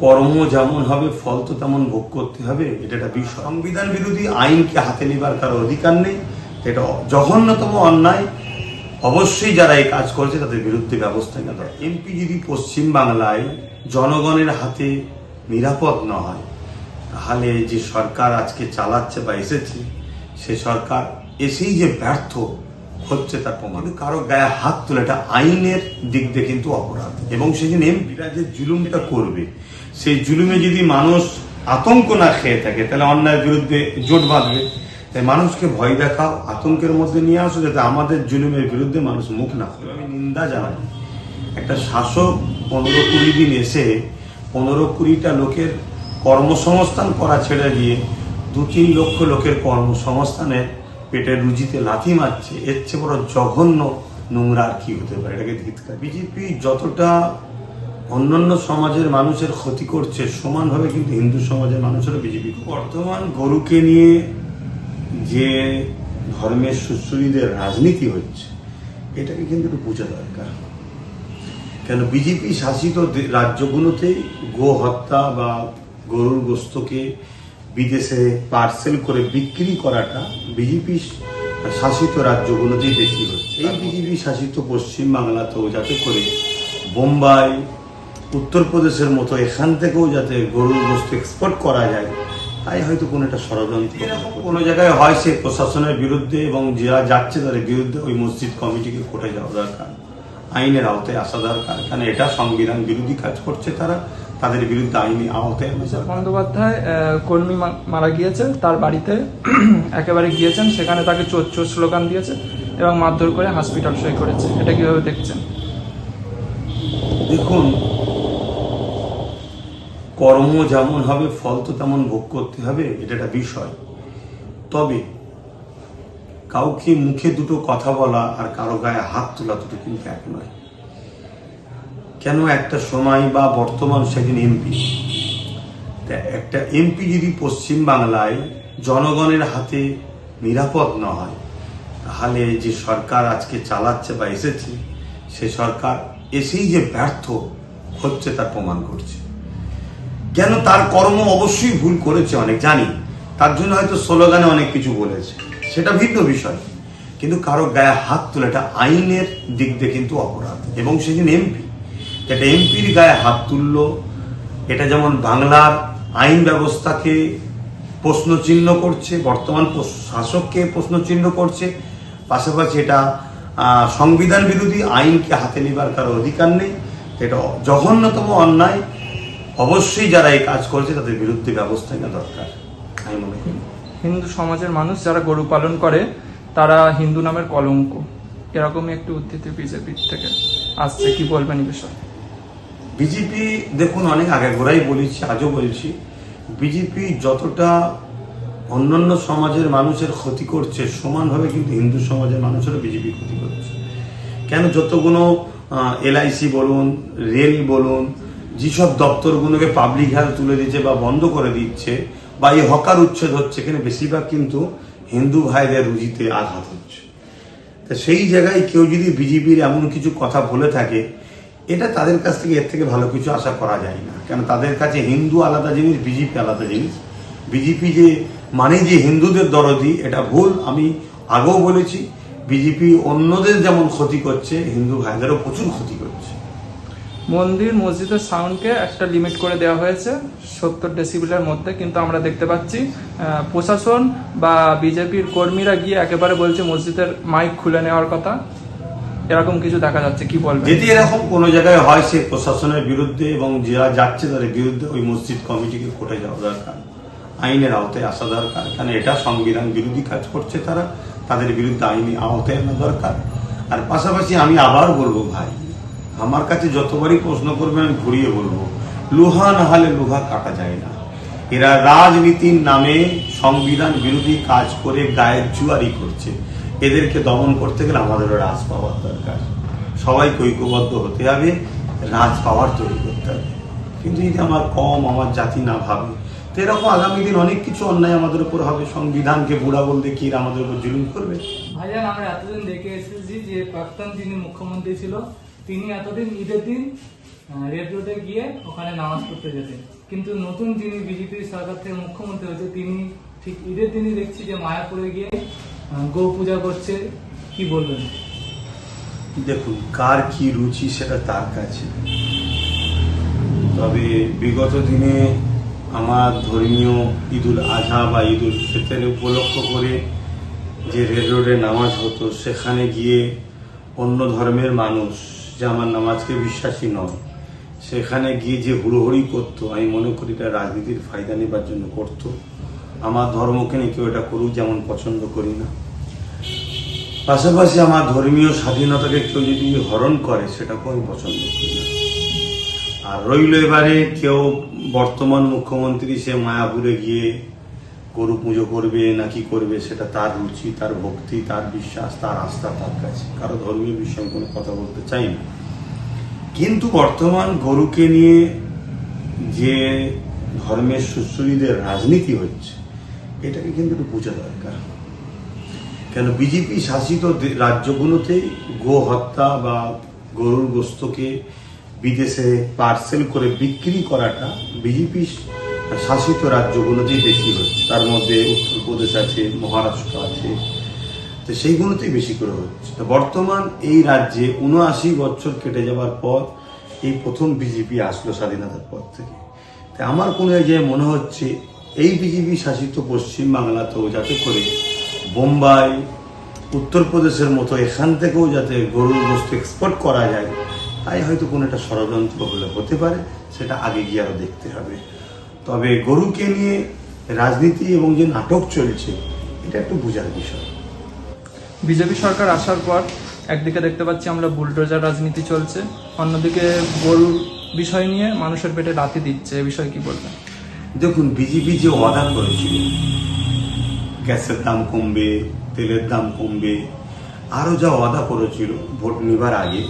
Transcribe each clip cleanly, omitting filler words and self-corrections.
কর্ম যেমন হবে ফল তো তেমন ভোগ করতে হবে, এটা একটা বিষয়। সংবিধান বিরোধী আইনকে হাতে নেবার কারো অধিকার নেই, এটা জঘন্যতম অন্যায়। অবশ্যই যারা এই কাজ করছে তাদের বিরুদ্ধে ব্যবস্থা নেওয়া দরকার। এমপি যদি পশ্চিম বাংলায় জনগণের হাতে নিরাপদ না হয়, তাহলে যে সরকার আজকে চালাচ্ছে বা এসেছে সে সরকার এসেই যে ব্যর্থ হচ্ছে তার প্রমাণ। কারো গায়ে হাত তোলা এটা আইনের দিক দিয়ে কিন্তু অপরাধ, এবং সেদিন এমপিরা যে জুলুমটা করবে সেই জুলুমে যদি মানুষ আতঙ্ক না খেয়ে থাকে তাহলে অন্যায়ের বিরুদ্ধে জোট বাঁধবে। তাই মানুষকে ভয় দেখাও, আতঙ্কের মধ্যে নিয়ে আসো, যাতে আমাদের জুলুমের বিরুদ্ধে মানুষ মুখ না করে। আমি নিন্দা জানাই একটা শাসক 15-20 দিন এসে 15-20টা লোকের কর্মসংস্থান করা ছেড়ে দিয়ে 2-3 লক্ষ লোকের কর্মসংস্থানের পেটের রুজিতে লাথি মারছে, এর চেয়ে বড় জঘন্য নোংরা আর কি হতে পারে। এটাকে ধিক্কার। বিজেপি যতটা অন্যান্য সমাজের মানুষের ক্ষতি করছে সমানভাবে কিন্তু হিন্দু সমাজের মানুষেরও বিজেপি। বর্তমান গরুকে নিয়ে যে ধর্মের সুশ্রীদের রাজনীতি হচ্ছে এটাকে কিন্তু একটু বোঝা দরকার। কেন বিজেপি শাসিত রাজ্যগুলোতে গো হত্যা বা গরুর গোস্তকে বিদেশে পার্সেল করে বিক্রি করাটা বিজেপি শাসিত রাজ্যগুলোতেই বেশি হচ্ছে। এই বিজেপি শাসিত পশ্চিম বাংলাতেও যাতে করে বোম্বাই, উত্তরপ্রদেশের মতো এখান থেকেও যাতে গরুর গোস্ত এক্সপোর্ট করা যায়, তাই হয়তো কোনো একটা ষড়যন্ত্র এরকম কোনো জায়গায় হয় সে প্রশাসনের বিরুদ্ধে, এবং যারা যাচ্ছে তাদের বিরুদ্ধে ওই মসজিদ কমিটিকে কোর্টে যাওয়া দরকার, আইনের আওতায় আসা দরকার। কারণ এটা সংবিধান বিরোধী কাজ করছে তারা, তাদের বিরুদ্ধে আইনি আওতায়। বন্দ্যোপাধ্যায় কর্মী মারা গিয়েছে, তার বাড়িতে একেবারে গিয়েছেন, সেখানে তাকে চোর চোর স্লোগান দিয়েছে এবং মারধর করে হসপিটাল সই করেছে। এটা কিভাবে দেখছেন? দেখুন, কর্ম যেমন হবে ফল তো তেমন ভোগ করতে হবে, এটা একটা বিষয়। তবে কাউকে মুখে দুটো কথা বলা আর কারো গায়ে হাত তোলা দুটো কিন্তু এক নয়। কেন একটা সময় বা বর্তমান সেদিন এমপি, একটা এমপি যদি পশ্চিম বাংলায় জনগণের হাতে নিরাপদ না হয়, তাহলে যে সরকার আজকে চালাচ্ছে বা এসেছে সে সরকার এসেই যে ব্যর্থ হচ্ছে তার প্রমাণ করছে। কেন তার কর্ম অবশ্যই ভুল করেছে, অনেক জানি, তার জন্য হয়তো স্লোগানে অনেক কিছু বলেছে, সেটা ভিন্ন বিষয়। কিন্তু কারো গায়ে হাত তোলা এটা আইনের দিক দিয়ে কিন্তু অপরাধ, এবং সেদিন এমপি, একটা এমপির গায়ে হাত তুললো, এটা যেমন বাংলার আইন ব্যবস্থাকে প্রশ্নচিহ্ন করছে, বর্তমান শাসককে প্রশ্নচিহ্ন করছে, পাশাপাশি এটা সংবিধান বিরোধী আইনকে হাতে নেবার কারো অধিকার নেই, এটা জঘন্যতম অন্যায়। অবশ্যই যারা এই কাজ করছে তাদের বিরুদ্ধে ব্যবস্থা নেওয়া দরকার আমি মনে করি। হিন্দু সমাজের মানুষ যারা গরু পালন করে তারা হিন্দু নামের কলঙ্ক, এরকমই একটি উদ্ধৃতি বিজেপির থেকে আসছে, কি বলবেন এই বিষয়ে? বিজেপি দেখুন, অনেক আগে গোড়াই বলেছি, আজও বলছি, বিজেপি যতটা অন্যান্য সমাজের মানুষের ক্ষতি করছে সমানভাবে কিন্তু হিন্দু সমাজের মানুষেরও বিজেপি ক্ষতি করছে। কেন যতগুলো LIC বলুন, রেল বলুন, যেসব দপ্তরগুলোকে পাবলিক হেলথ তুলে দিচ্ছে বা বন্ধ করে দিচ্ছে, বা এই হকার উচ্ছেদ হচ্ছে, এখানে বেশিরভাগ কিন্তু হিন্দু ভাইদের রুজিতে আঘাত হচ্ছে। তা সেই জায়গায় কেউ যদি বিজেপির এমন কিছু কথা বলে থাকে, এটা তাদের কাছ থেকে এর থেকে ভালো কিছু আশা করা যায় না। কেন তাদের কাছে হিন্দু আলাদা জিনিস, বিজেপি আলাদা জিনিস। বিজেপি যে মানে যে হিন্দুদের দরদি, এটা ভুল। আমি আগেও বলেছি, বিজেপি অন্যদের যেমন ক্ষতি করছে, হিন্দু ভাইদেরও প্রচুর ক্ষতি করছে। মন্দির মসজিদের সাউন্ডকে একটা লিমিট করে দেওয়া হয়েছে 70 ডেসিবেলের মধ্যে, কিন্তু আমরা দেখতে পাচ্ছি প্রশাসন বা বিজেপির কর্মীরা গিয়ে একেবারে বলছে মসজিদের মাইক খুলে নেওয়ার কথা, এরকম কিছু দেখা যাচ্ছে, কি বলবেন? যদি এরকম কোনো জায়গায় হয় সে প্রশাসনের বিরুদ্ধে, এবং যারা যাচ্ছে তাদের বিরুদ্ধে ওই মসজিদ কমিটিকে কোর্টে যাওয়া দরকার, আইনের আওতায় আসা দরকার। কারণ এটা সংবিধান বিরোধী কাজ করছে তারা, তাদের বিরুদ্ধে আইনি আওতায় আনা দরকার। আর পাশাপাশি আমি আবার বলবো ভাই, আমার কাছে যতবারই প্রশ্ন করবেন আমি ঘুরিয়ে বলবো, লোহা না হলে লোহা কাটা যায় না। এরা রাজনীতির নামে সংবিধান বিরোধী কাজ করে গায়ের জুয়ারি করছে। এদেরকে দমন করতে গেলে আমাদেরও রাজ পাওয়ার দরকার। সবাইকে ঐক্যবদ্ধ হতে হবে, রাজ পাওয়ার তৈরি করতে হবে। কিন্তু যদি আমার কম, আমার জাতি না ভাবে, তো এরকম আগামী দিন অনেক কিছু অন্যায় আমাদের উপর হবে। সংবিধানকে বুড়া বলতে কি আমাদের উপর জুলুম করবে? ভাইজান, আমরা এতদিন দেখে এসেছি যে প্রাক্তন যিনি মুখ্যমন্ত্রী ছিল তিনি এতদিন ঈদের দিন রেড রোডে গিয়ে ওখানে নামাজ পড়তে যেতেন। কিন্তু নতুন যিনি বিজেপি সরকার থেকে মুখ্যমন্ত্রী হয়েছে তিনি ঠিক ঈদের দিনই দেখছি যে মায়াপুরে গিয়ে গো পূজা করছে। কি বলবেন? দেখুন, কার কি রুচি সেটা তার কাছে। তবে বিগত দিনে আমার ধর্মীয় ঈদুল আজহা বা ঈদুল ফিতর উপলক্ষ করে যে রেড রোডে নামাজ হতো, সেখানে গিয়ে অন্য ধর্মের মানুষ যে আমার নামাজকে বিশ্বাসী নয়, সেখানে গিয়ে যে হুড়োহুড়ি করতো, আমি মনে করি এটা রাজনীতির ফায়দা নেবার জন্য করতো। আমার ধর্মকে নিয়ে কেউ এটা করুক, যেমন পছন্দ করি না। পাশাপাশি আমার ধর্মীয় স্বাধীনতাকে কেউ যদি হরণ করে, সেটাকেও আমি পছন্দ করি না। আর রইল এবারে কেউ বর্তমান মুখ্যমন্ত্রী সে মায়াপুরে গিয়ে গরু পুজো করবে নাকি করবে, সেটা তার রুচি, তার ভক্তি, তার বিশ্বাস, তার আস্থা তার কাছে। কারো ধর্মীয় বিষয়ে কোনো কথা বলতে চাই না। কিন্তু বর্তমান গরুকে নিয়ে যে ধর্মের সুশ্রীদের রাজনীতি হচ্ছে, এটাকে কিন্তু একটু বোঝা দরকার। কেন বিজেপি শাসিত রাজ্যগুলোতেই গো হত্যা বা গরুর গোস্তকে বিদেশে পার্সেল করে বিক্রি করাটা বিজেপি শাসিত রাজ্যগুলোতেই বেশি হচ্ছে। তার মধ্যে উত্তরপ্রদেশ আছে, মহারাষ্ট্র আছে, তো সেইগুলোতেই বেশি করে হচ্ছে। তো বর্তমান এই রাজ্যে ৭৯ বছর কেটে যাওয়ার পর এই প্রথম বিজেপি আসলো স্বাধীনতার পর থেকে। তাই আমার কোনো জায়গায় মনে হচ্ছে এই বিজেপি শাসিত পশ্চিমবাংলাতেও যাতে করে বোম্বাই, উত্তরপ্রদেশের মতো এখান থেকেও যাতে গরুর গোস্ত এক্সপোর্ট করা যায়, তাই হয়তো কোনো একটা ষড়যন্ত্র হলে হতে পারে। সেটা আগে গিয়ে আরো দেখতে হবে। তবে গরুকে নিয়ে রাজনীতি এবং যে নাটক চলছে, এটা একটু বোঝার বিষয়। বিজেপি সরকার আসার পর একদিকে দেখতে পাচ্ছি আমরা বুলডোজার রাজনীতি চলছে, অন্যদিকে গরুর বিষয় নিয়ে মানুষের পেটে লাথি দিচ্ছে। এ বিষয়ে কি বলবেন? দেখুন, বিজেপি যে ওয়াদা করেছিল গ্যাসের দাম কমবে, তেলের দাম কমবে, আরো যা ওয়াদা করেছিল ভোট নেবার আগে,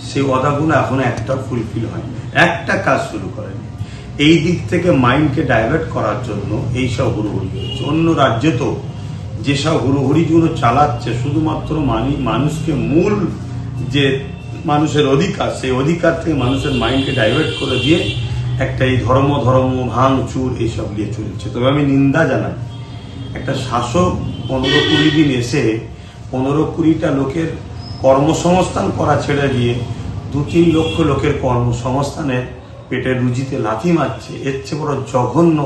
সেই ওয়াদাগুলো এখনো একটা ফুলফিল হয়নি, একটা কাজ শুরু করেনি। এই দিক থেকে মাইন্ডকে ডাইভার্ট করার জন্য এইসব হুড়োহুড়ি হচ্ছে। অন্য রাজ্যে তো যেসব হুড়োহুড়িগুলো চালাচ্ছে, শুধুমাত্র মানুষকে মূল যে মানুষের অধিকার, সেই অধিকার থেকে মানুষের মাইন্ডকে ডাইভার্ট করে দিয়ে একটা এই ধর্ম ভাঙচুর এইসব নিয়ে চলছে। তবে আমি নিন্দা জানাই, একটা শাসক 15-20 দিন এসে 15-20টা লোকের কর্মসংস্থান করা ছেড়ে দিয়ে 2-3 লক্ষ লোকের কর্মসংস্থানের পেটের রুজিতে লাথি মারছে, এর চেয়ে বড় জঘন্য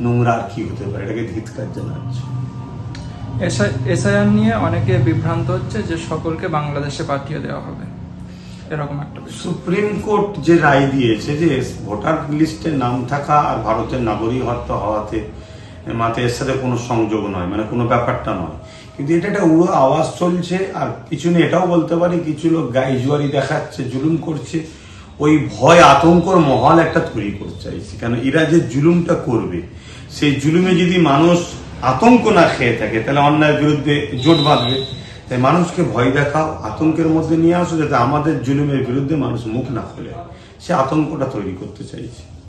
নোংরা আর কি হতে পারে। এটাকে ধিক্কার জানাচ্ছে। এসআইআর নিয়ে অনেকে বিভ্রান্ত হচ্ছে যে সকলকে বাংলাদেশে পাঠিয়ে দেওয়া হবে, এরকম একটা বিষয়। সুপ্রিম কোর্ট যে রায় দিয়েছে যে ভোটার লিস্টে নাম থাকা আর ভারতের নাগরিকত্ব হওয়াতে মাতে এর সাথে কোনো সংযোগ নয়, মানে কোনো ব্যাপারটা নয়। কিন্তু এটা একটা উড়ো আওয়াজ চলছে। আর কিছু নিয়ে এটাও বলতে পারি, কিছু লোক গাইজুয়ারি দেখাচ্ছে, জুলুম করছে, ওই ভয় আতঙ্কর মহল একটা তৈরি করতে চাইছে। কেন এরা যে জুলুমটা করবে, সেই জুলুমে যদি মানুষ আতঙ্ক না খেয়ে থাকে, তাহলে অন্যায়ের বিরুদ্ধে জোট বাঁধবে। তাই মানুষকে ভয় দেখাও, আতঙ্কের মধ্যে নিয়ে আসো, যাতে আমাদের জুলুমের বিরুদ্ধে মানুষ মুখ না খোলে। সে আতঙ্কটা তৈরি করতে চাইছে।